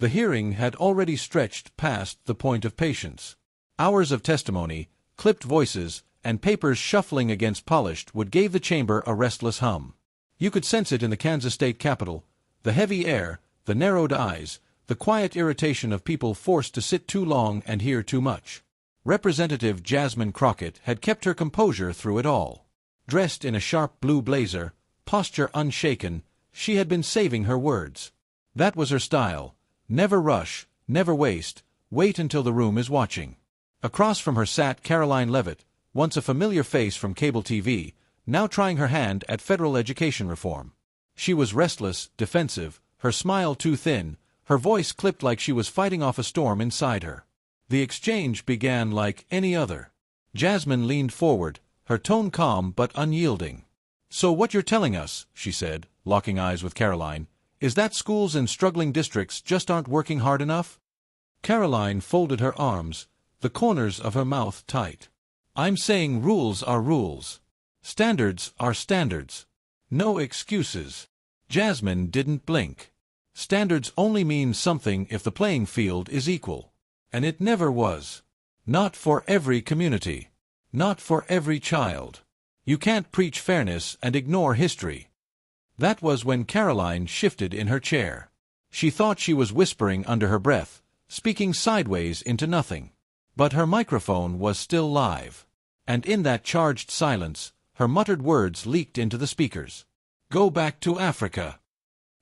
The hearing had already stretched past the point of patience. Hours of testimony, clipped voices, and papers shuffling against polished wood gave the chamber a restless hum. You could sense it in the Kansas state capitol, the heavy air, the narrowed eyes, the quiet irritation of people forced to sit too long and hear too much. Representative Jasmine Crockett had kept her composure through it all. Dressed in a sharp blue blazer, posture unshaken, she had been saving her words. That was her style. Never rush, never waste, wait until the room is watching. Across from her sat Karoline Leavitt, once a familiar face from cable TV, now trying her hand at federal education reform. She was restless, defensive, her smile too thin, her voice clipped like she was fighting off a storm inside her. The exchange began like any other. Jasmine leaned forward, her tone calm but unyielding. "So what you're telling us," she said, locking eyes with Karoline, "is that schools in struggling districts just aren't working hard enough?" Karoline folded her arms, the corners of her mouth tight. "I'm saying rules are rules. Standards are standards. No excuses." Jasmine didn't blink. Standards only mean something if the playing field is equal. And it never was. Not for every community. Not for every child. You can't preach fairness and ignore history. That was when Karoline shifted in her chair. She thought she was whispering under her breath, speaking sideways into nothing. But her microphone was still live. And in that charged silence, her muttered words leaked into the speakers. "Go back to Africa."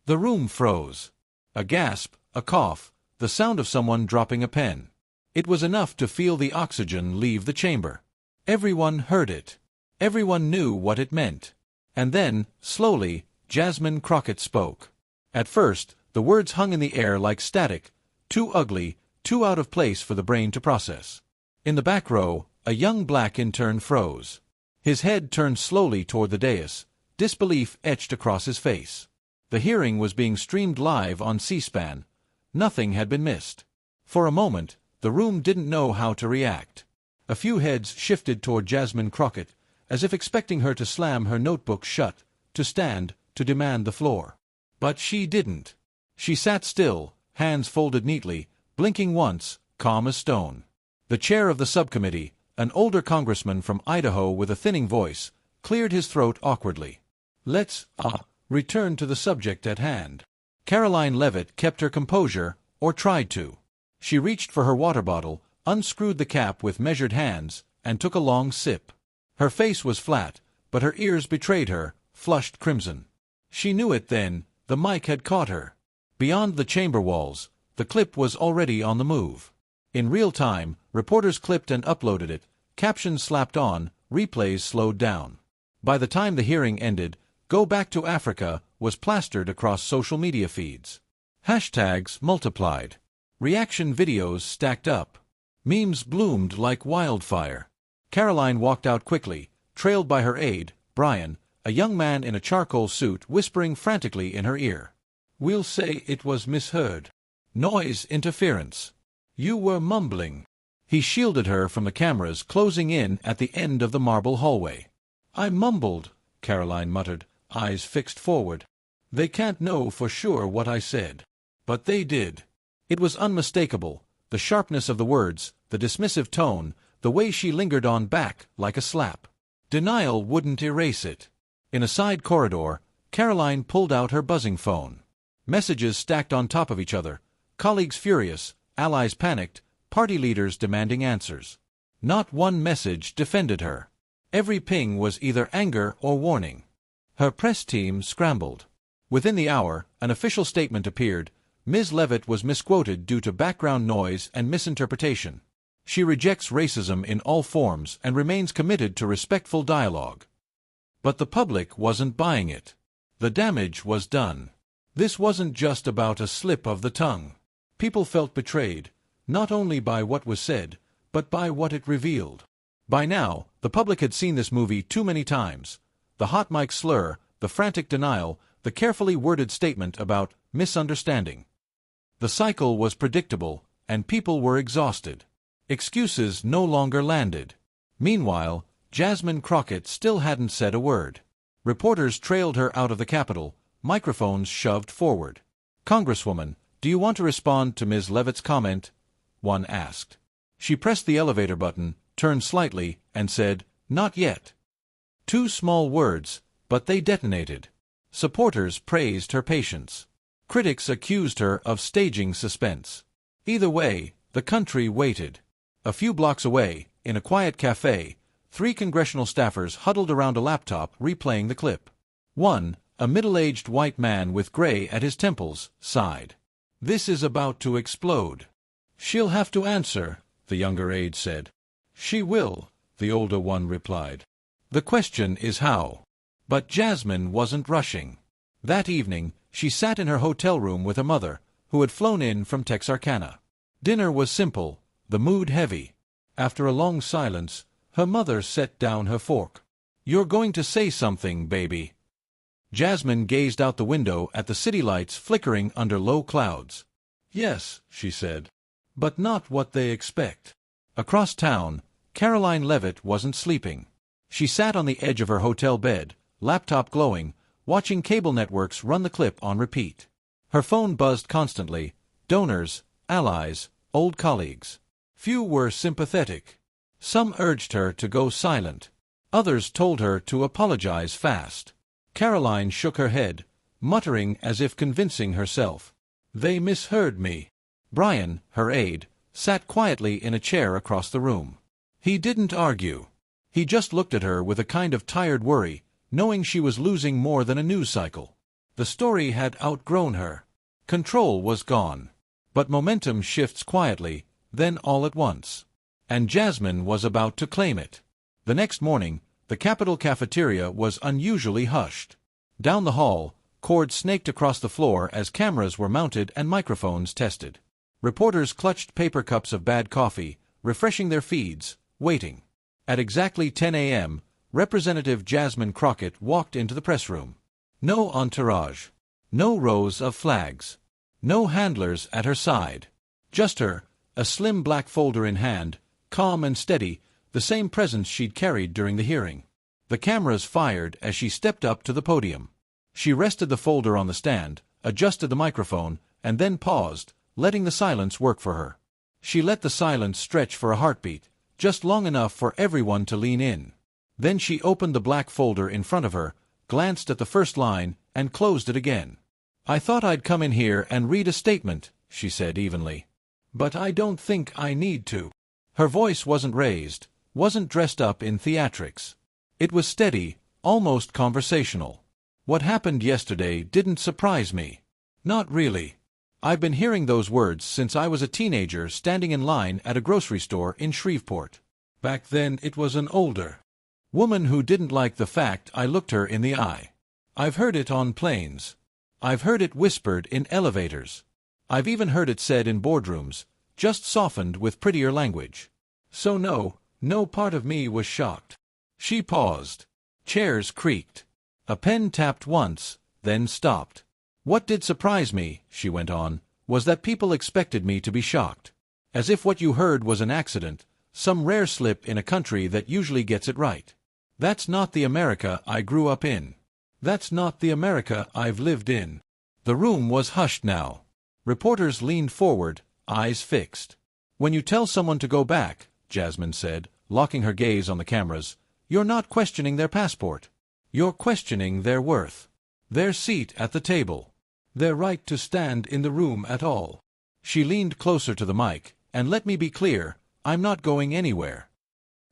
The room froze. A gasp, a cough, the sound of someone dropping a pen. It was enough to feel the oxygen leave the chamber. Everyone heard it. Everyone knew what it meant. And then, slowly, Jasmine Crockett spoke. At first, the words hung in the air like static, too ugly, too out of place for the brain to process. In the back row, a young black intern froze. His head turned slowly toward the dais, disbelief etched across his face. The hearing was being streamed live on C-SPAN. Nothing had been missed. For a moment, the room didn't know how to react. A few heads shifted toward Jasmine Crockett, as if expecting her to slam her notebook shut, to stand, to demand the floor. But she didn't. She sat still, hands folded neatly, blinking once, calm as stone. The chair of the subcommittee, an older congressman from Idaho with a thinning voice, cleared his throat awkwardly. "Let's, return to the subject at hand." Karoline Leavitt kept her composure, or tried to. She reached for her water bottle, unscrewed the cap with measured hands, and took a long sip. Her face was flat, but her ears betrayed her, flushed crimson. She knew it then, the mic had caught her. Beyond the chamber walls, the clip was already on the move. In real time, reporters clipped and uploaded it, captions slapped on, replays slowed down. By the time the hearing ended, "Go back to Africa" was plastered across social media feeds. Hashtags multiplied. Reaction videos stacked up. Memes bloomed like wildfire. Karoline walked out quickly, trailed by her aide, Brian, a young man in a charcoal suit whispering frantically in her ear. "We'll say it was misheard. Noise interference. You were mumbling." He shielded her from the cameras closing in at the end of the marble hallway. "I mumbled," Karoline muttered, eyes fixed forward. "They can't know for sure what I said. But they did." It was unmistakable, the sharpness of the words, the dismissive tone, the way she lingered on back like a slap. Denial wouldn't erase it. In a side corridor, Karoline pulled out her buzzing phone. Messages stacked on top of each other, colleagues furious, allies panicked, party leaders demanding answers. Not one message defended her. Every ping was either anger or warning. Her press team scrambled. Within the hour, an official statement appeared. Ms. Leavitt was misquoted due to background noise and misinterpretation. She rejects racism in all forms and remains committed to respectful dialogue. But the public wasn't buying it. The damage was done. This wasn't just about a slip of the tongue. People felt betrayed, not only by what was said, but by what it revealed. By now, the public had seen this movie too many times. The hot mic slur, the frantic denial, the carefully worded statement about misunderstanding. The cycle was predictable, and people were exhausted. Excuses no longer landed. Meanwhile, Jasmine Crockett still hadn't said a word. Reporters trailed her out of the Capitol, microphones shoved forward. "Congresswoman, "Do you want to respond to Ms. Leavitt's comment?" one asked. She pressed the elevator button, turned slightly, and said, "Not yet." 2 small words, but they detonated. Supporters praised her patience. Critics accused her of staging suspense. Either way, the country waited. A few blocks away, in a quiet cafe, 3 congressional staffers huddled around a laptop replaying the clip. One, a middle-aged white man with gray at his temples, sighed. "This is about to explode." "She'll have to answer," the younger aide said. "She will," the older one replied. "The question is how." But Jasmine wasn't rushing. That evening, she sat in her hotel room with her mother, who had flown in from Texarkana. Dinner was simple, the mood heavy. After a long silence, her mother set down her fork. "You're going to say something, baby." Jasmine gazed out the window at the city lights flickering under low clouds. "Yes," she said. "But not what they expect." Across town, Karoline Leavitt wasn't sleeping. She sat on the edge of her hotel bed, laptop glowing, watching cable networks run the clip on repeat. Her phone buzzed constantly. Donors, allies, old colleagues. Few were sympathetic. Some urged her to go silent. Others told her to apologize fast. Karoline shook her head, muttering as if convincing herself. "They misheard me." Brian, her aide, sat quietly in a chair across the room. He didn't argue. He just looked at her with a kind of tired worry, knowing she was losing more than a news cycle. The story had outgrown her. Control was gone. But momentum shifts quietly, then all at once. And Jasmine was about to claim it. The next morning, the Capitol cafeteria was unusually hushed. Down the hall, cords snaked across the floor as cameras were mounted and microphones tested. Reporters clutched paper cups of bad coffee, refreshing their feeds, waiting. At exactly 10 a.m., Representative Jasmine Crockett walked into the press room. No entourage. No rows of flags. No handlers at her side. Just her, a slim black folder in hand, calm and steady, the same presence she'd carried during the hearing. The cameras fired as she stepped up to the podium. She rested the folder on the stand, adjusted the microphone, and then paused, letting the silence work for her. She let the silence stretch for a heartbeat, just long enough for everyone to lean in. Then she opened the black folder in front of her, glanced at the first line, and closed it again. "I thought I'd come in here and read a statement," she said evenly. "But I don't think I need to." Her voice wasn't raised, wasn't dressed up in theatrics. It was steady, almost conversational. "What happened yesterday didn't surprise me. Not really. I've been hearing those words since I was a teenager standing in line at a grocery store in Shreveport. Back then it was an older woman who didn't like the fact I looked her in the eye. I've heard it on planes. I've heard it whispered in elevators. I've even heard it said in boardrooms, just softened with prettier language. So no part of me was shocked." She paused. Chairs creaked. A pen tapped once, then stopped. "What did surprise me," she went on, "was that people expected me to be shocked. As if what you heard was an accident, some rare slip in a country that usually gets it right. That's not the America I grew up in. That's not the America I've lived in." The room was hushed now. Reporters leaned forward, eyes fixed. "When you tell someone to go back," Jasmine said, locking her gaze on the cameras, "you're not questioning their passport. You're questioning their worth. Their seat at the table. Their right to stand in the room at all." She leaned closer to the mic, "And let me be clear, I'm not going anywhere."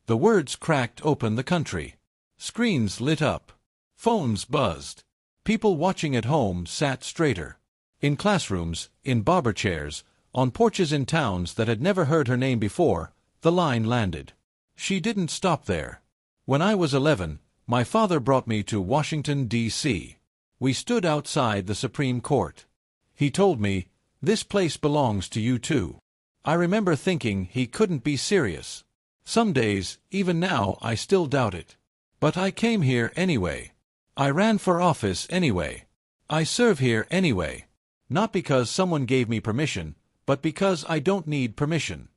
The words cracked open the country. Screens lit up. Phones buzzed. People watching at home sat straighter. In classrooms, in barber chairs, on porches in towns that had never heard her name before, the line landed. She didn't stop there. "When I was 11, my father brought me to Washington, D.C. We stood outside the Supreme Court. He told me, 'This place belongs to you too.' I remember thinking he couldn't be serious. Some days, even now, I still doubt it. But I came here anyway. I ran for office anyway. I serve here anyway. Not because someone gave me permission, but because I don't need permission."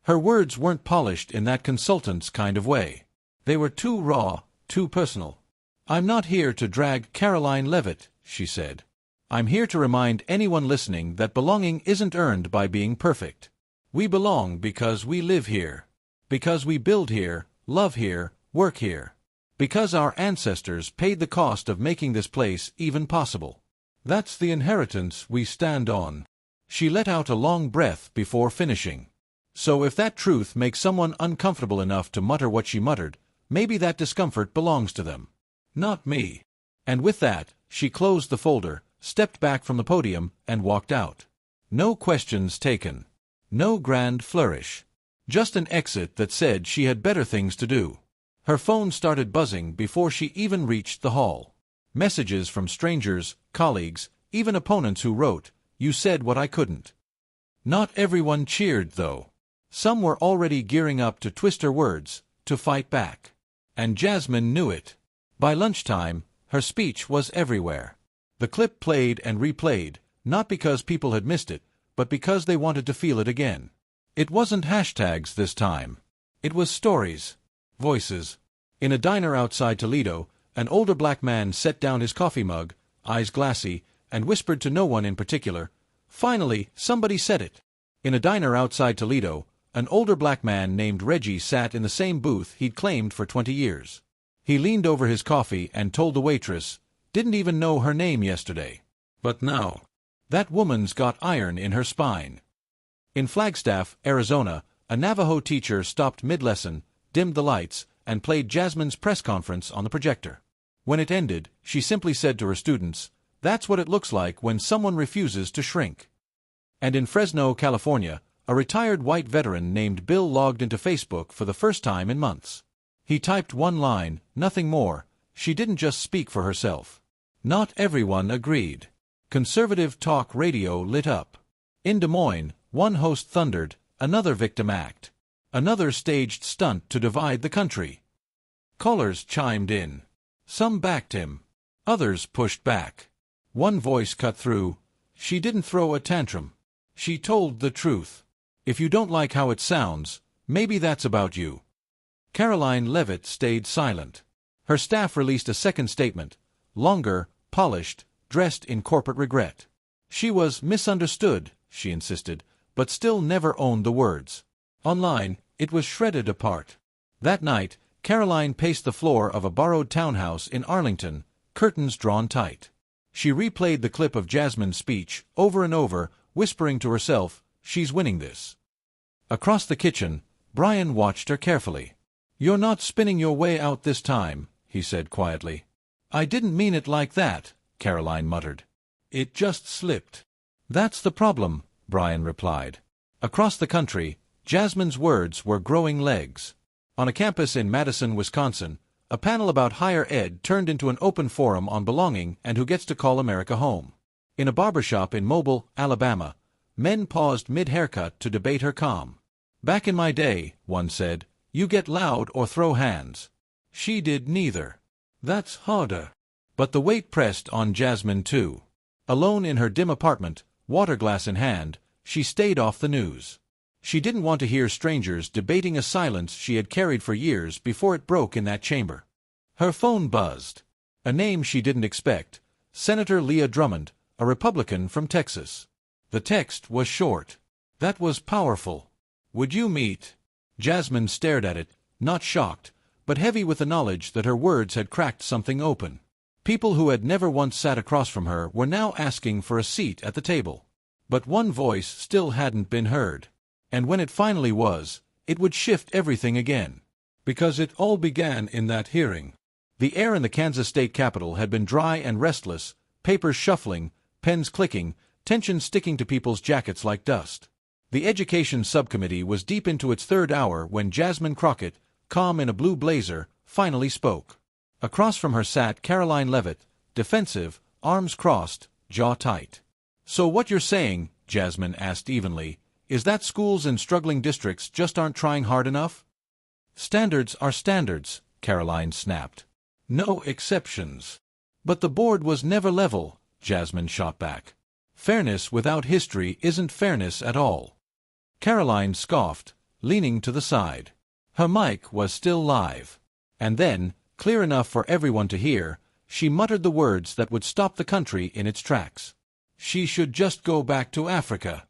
Her words weren't polished in that consultant's kind of way. They were too raw, too personal. "I'm not here to drag Karoline Leavitt," she said. I'm here to remind anyone listening that belonging isn't earned by being perfect. We belong because we live here. Because we build here, love here, work here. Because our ancestors paid the cost of making this place even possible. That's the inheritance we stand on. She let out a long breath before finishing. So if that truth makes someone uncomfortable enough to mutter what she muttered, maybe that discomfort belongs to them. Not me. And with that, she closed the folder, stepped back from the podium, and walked out. No questions taken. No grand flourish. Just an exit that said she had better things to do. Her phone started buzzing before she even reached the hall. Messages from strangers, colleagues, even opponents who wrote, "You said what I couldn't." Not everyone cheered, though. Some were already gearing up to twist her words, to fight back. And Jasmine knew it. By lunchtime, her speech was everywhere. The clip played and replayed, not because people had missed it, but because they wanted to feel it again. It wasn't hashtags this time. It was stories. Voices. In a diner outside Toledo, an older black man set down his coffee mug, eyes glassy, and whispered to no one in particular, "Finally, somebody said it." In a diner outside Toledo, an older black man named Reggie sat in the same booth he'd claimed for 20 years. He leaned over his coffee and told the waitress, "Didn't even know her name yesterday. But now, that woman's got iron in her spine." In Flagstaff, Arizona, a Navajo teacher stopped mid-lesson, dimmed the lights, and played Jasmine's press conference on the projector. When it ended, she simply said to her students, "That's what it looks like when someone refuses to shrink." And in Fresno, California, a retired white veteran named Bill logged into Facebook for the first time in months. He typed one line, nothing more. She didn't just speak for herself. Not everyone agreed. Conservative talk radio lit up. In Des Moines, one host thundered, "Another victim act. Another staged stunt to divide the country." Callers chimed in. Some backed him. Others pushed back. One voice cut through. "She didn't throw a tantrum. She told the truth. If you don't like how it sounds, maybe that's about you." Karoline Leavitt stayed silent. Her staff released a second statement, longer, polished, dressed in corporate regret. She was misunderstood, she insisted, but still never owned the words. Online, it was shredded apart. That night, Karoline paced the floor of a borrowed townhouse in Arlington, curtains drawn tight. She replayed the clip of Jasmine's speech over and over, whispering to herself, "She's winning this." Across the kitchen, Brian watched her carefully. "You're not spinning your way out this time," he said quietly. "I didn't mean it like that," Karoline muttered. "It just slipped." "That's the problem," Brian replied. Across the country, Jasmine's words were growing legs. On a campus in Madison, Wisconsin, a panel about higher ed turned into an open forum on belonging and who gets to call America home. In a barbershop in Mobile, Alabama, men paused mid-haircut to debate her calm. "Back in my day," one said, "you get loud or throw hands." She did neither. "That's harder." But the weight pressed on Jasmine too. Alone in her dim apartment, water glass in hand, she stayed off the news. She didn't want to hear strangers debating a silence she had carried for years before it broke in that chamber. Her phone buzzed. A name she didn't expect, Senator Leah Drummond, a Republican from Texas. The text was short. That was powerful. "Would you meet?" Jasmine stared at it, not shocked, but heavy with the knowledge that her words had cracked something open. People who had never once sat across from her were now asking for a seat at the table. But one voice still hadn't been heard. And when it finally was, it would shift everything again. Because it all began in that hearing. The air in the Kansas state capitol had been dry and restless, papers shuffling, pens clicking, tension sticking to people's jackets like dust. The Education Subcommittee was deep into its third hour when Jasmine Crockett, calm in a blue blazer, finally spoke. Across from her sat Karoline Leavitt, defensive, arms crossed, jaw tight. "So what you're saying," Jasmine asked evenly, "is that schools in struggling districts just aren't trying hard enough?" "Standards are standards," Karoline snapped. "No exceptions." "But the board was never level," Jasmine shot back. "Fairness without history isn't fairness at all." Karoline scoffed, leaning to the side. Her mic was still live. And then, clear enough for everyone to hear, she muttered the words that would stop the country in its tracks. She should just go back to Africa.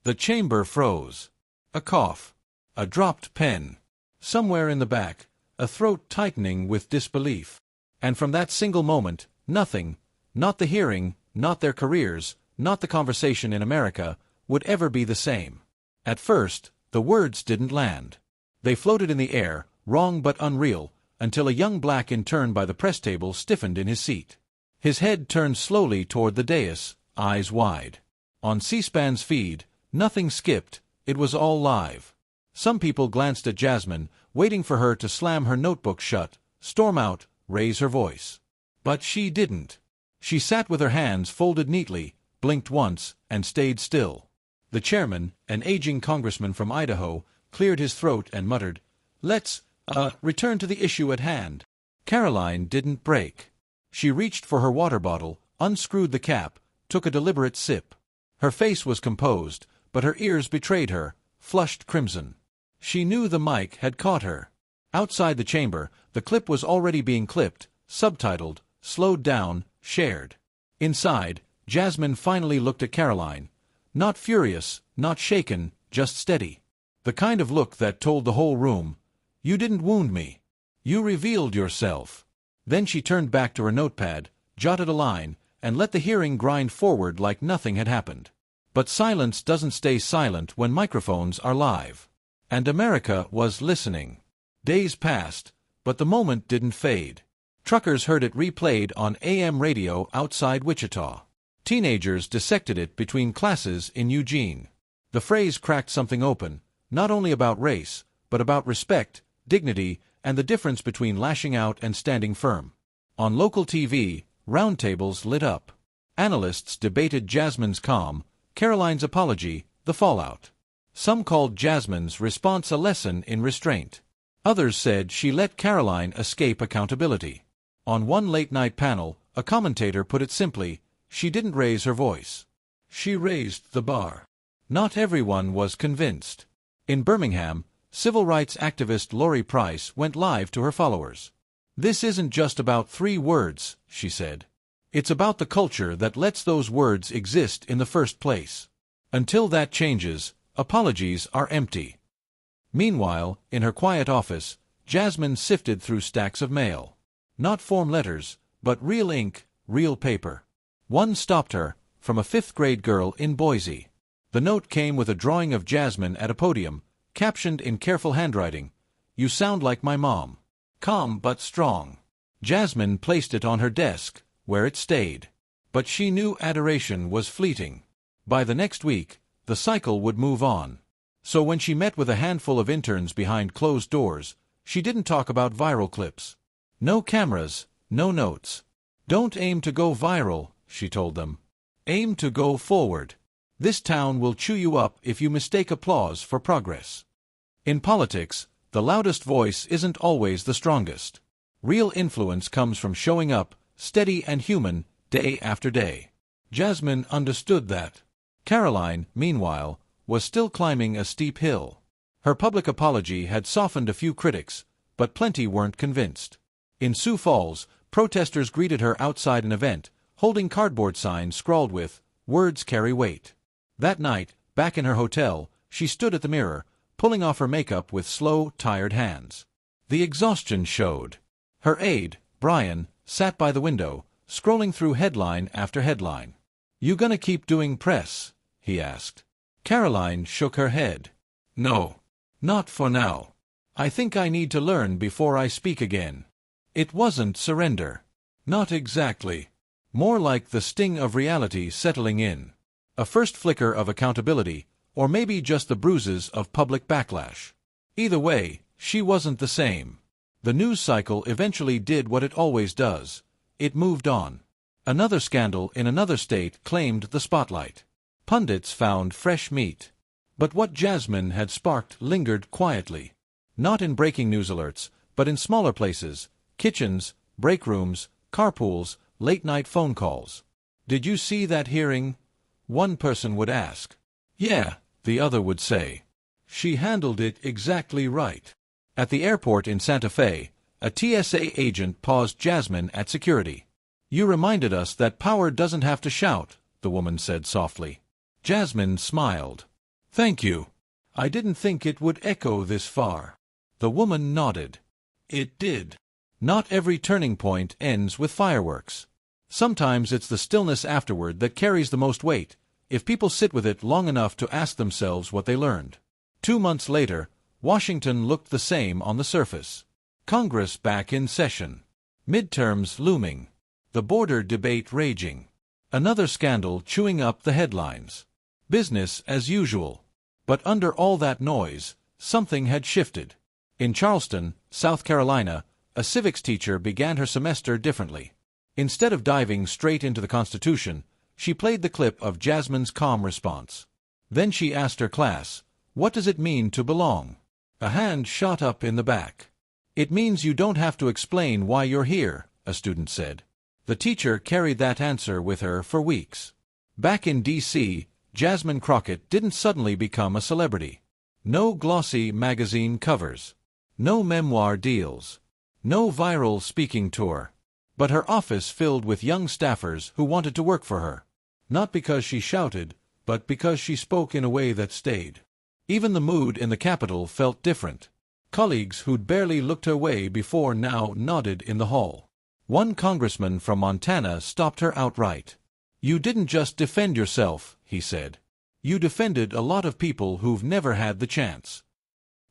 The chamber froze. A cough. A dropped pen. Somewhere in the back, a throat tightening with disbelief. And from that single moment, nothing, not the hearing, not their careers, not the conversation in America, would ever be the same. At first, the words didn't land. They floated in the air, wrong but unreal, until a young black intern by the press table stiffened in his seat. His head turned slowly toward the dais, eyes wide. On C-SPAN's feed, nothing skipped, it was all live. Some people glanced at Jasmine, waiting for her to slam her notebook shut, storm out, raise her voice. But she didn't. She sat with her hands folded neatly, blinked once, and stayed still. The chairman, an aging congressman from Idaho, cleared his throat and muttered, "Let's, return to the issue at hand." Karoline didn't break. She reached for her water bottle, unscrewed the cap, took a deliberate sip. Her face was composed, but her ears betrayed her, flushed crimson. She knew the mic had caught her. Outside the chamber, the clip was already being clipped, subtitled, slowed down, shared. Inside, Jasmine finally looked at Karoline. Not furious, not shaken, just steady. The kind of look that told the whole room, "You didn't wound me. You revealed yourself." Then she turned back to her notepad, jotted a line, and let the hearing grind forward like nothing had happened. But silence doesn't stay silent when microphones are live. And America was listening. Days passed, but the moment didn't fade. Truckers heard it replayed on AM radio outside Wichita. Teenagers dissected it between classes in Eugene. The phrase cracked something open, not only about race, but about respect, dignity, and the difference between lashing out and standing firm. On local TV, roundtables lit up. Analysts debated Jasmine's calm, Karoline's apology, the fallout. Some called Jasmine's response a lesson in restraint. Others said she let Karoline escape accountability. On one late-night panel, a commentator put it simply, she didn't raise her voice. She raised the bar. Not everyone was convinced. In Birmingham, civil rights activist Lori Price went live to her followers. "This isn't just about 3 words," she said. "It's about the culture that lets those words exist in the first place. Until that changes, apologies are empty." Meanwhile, in her quiet office, Jasmine sifted through stacks of mail. Not form letters, but real ink, real paper. One stopped her, from a 5th-grade girl in Boise. The note came with a drawing of Jasmine at a podium, captioned in careful handwriting, "You sound like my mom. Calm but strong." Jasmine placed it on her desk, where it stayed. But she knew adoration was fleeting. By the next week, the cycle would move on. So when she met with a handful of interns behind closed doors, she didn't talk about viral clips. No cameras, no notes. "Don't aim to go viral," she told them. "Aim to go forward. This town will chew you up if you mistake applause for progress." In politics, the loudest voice isn't always the strongest. Real influence comes from showing up, steady and human, day after day. Jasmine understood that. Karoline, meanwhile, was still climbing a steep hill. Her public apology had softened a few critics, but plenty weren't convinced. In Sioux Falls, protesters greeted her outside an event, holding cardboard signs scrawled with, "Words carry weight." That night, back in her hotel, she stood at the mirror, pulling off her makeup with slow, tired hands. The exhaustion showed. Her aide, Brian, sat by the window, scrolling through headline after headline. "You gonna keep doing press?" he asked. Karoline shook her head. "No. Not for now. I think I need to learn before I speak again." It wasn't surrender. Not exactly. More like the sting of reality settling in. A first flicker of accountability, or maybe just the bruises of public backlash. Either way, she wasn't the same. The news cycle eventually did what it always does. It moved on. Another scandal in another state claimed the spotlight. Pundits found fresh meat. But what Jasmine had sparked lingered quietly. Not in breaking news alerts, but in smaller places, kitchens, break rooms, carpools, late-night phone calls. "Did you see that hearing?" one person would ask. "Yeah," the other would say. "She handled it exactly right." At the airport in Santa Fe, a TSA agent paused Jasmine at security. "You reminded us that power doesn't have to shout," the woman said softly. Jasmine smiled. Thank you. I didn't think it would echo this far. The woman nodded. It did. Not every turning point ends with fireworks. Sometimes it's the stillness afterward that carries the most weight, if people sit with it long enough to ask themselves what they learned. 2 months later, Washington looked the same on the surface. Congress back in session. Midterms looming. The border debate raging. Another scandal chewing up the headlines. Business as usual. But under all that noise, something had shifted. In Charleston, South Carolina, a civics teacher began her semester differently. Instead of diving straight into the Constitution, she played the clip of Jasmine's calm response. Then she asked her class, "What does it mean to belong?" A hand shot up in the back. "It means you don't have to explain why you're here," a student said. The teacher carried that answer with her for weeks. Back in D.C., Jasmine Crockett didn't suddenly become a celebrity. No glossy magazine covers. No memoir deals. No viral speaking tour. But her office filled with young staffers who wanted to work for her. Not because she shouted, but because she spoke in a way that stayed. Even the mood in the Capitol felt different. Colleagues who'd barely looked her way before now nodded in the hall. One congressman from Montana stopped her outright. "You didn't just defend yourself," he said. "You defended a lot of people who've never had the chance."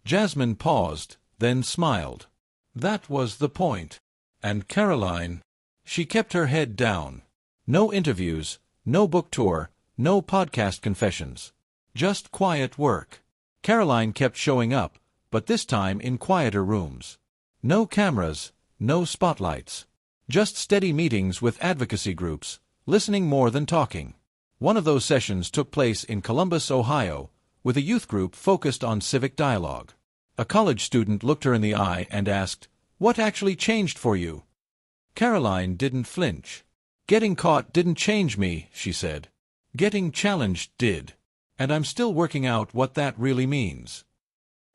Jasmine paused, then smiled. That was the point. And Karoline? She kept her head down. No interviews, no book tour, no podcast confessions. Just quiet work. Karoline kept showing up, but this time in quieter rooms. No cameras, no spotlights. Just steady meetings with advocacy groups, listening more than talking. One of those sessions took place in Columbus, Ohio, with a youth group focused on civic dialogue. A college student looked her in the eye and asked, "What actually changed for you?" Karoline didn't flinch. "Getting caught didn't change me," she said. "Getting challenged did. And I'm still working out what that really means."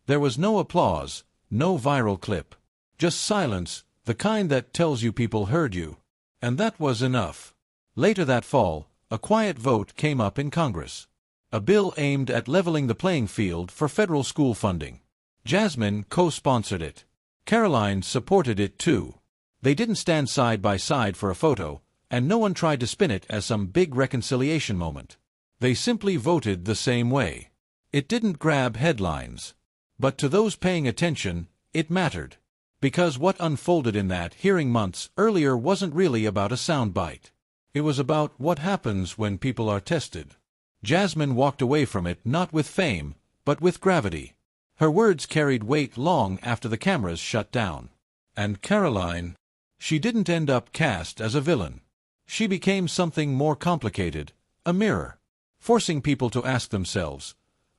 There was no applause, no viral clip. Just silence, the kind that tells you people heard you. And that was enough. Later that fall, a quiet vote came up in Congress. A bill aimed at leveling the playing field for federal school funding. Jasmine co-sponsored it. Karoline supported it too. They didn't stand side by side for a photo, and no one tried to spin it as some big reconciliation moment. They simply voted the same way. It didn't grab headlines. But to those paying attention, it mattered. Because what unfolded in that hearing months earlier wasn't really about a soundbite. It was about what happens when people are tested. Jasmine walked away from it not with fame, but with gravity. Her words carried weight long after the cameras shut down. And Karoline, she didn't end up cast as a villain. She became something more complicated, a mirror, forcing people to ask themselves,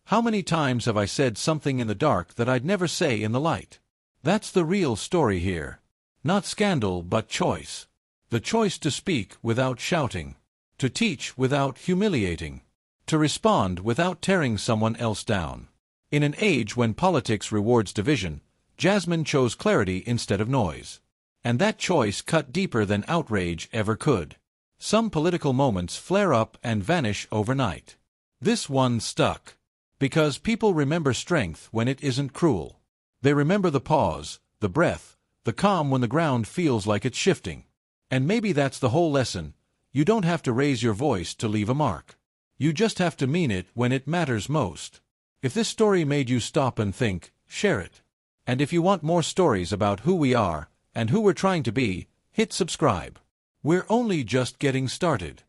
how many times have I said something in the dark that I'd never say in the light? That's the real story here. Not scandal, but choice. The choice to speak without shouting, to teach without humiliating, to respond without tearing someone else down. In an age when politics rewards division, Jasmine chose clarity instead of noise. And that choice cut deeper than outrage ever could. Some political moments flare up and vanish overnight. This one stuck. Because people remember strength when it isn't cruel. They remember the pause, the breath, the calm when the ground feels like it's shifting. And maybe that's the whole lesson. You don't have to raise your voice to leave a mark. You just have to mean it when it matters most. If this story made you stop and think, share it. And if you want more stories about who we are and who we're trying to be, hit subscribe. We're only just getting started.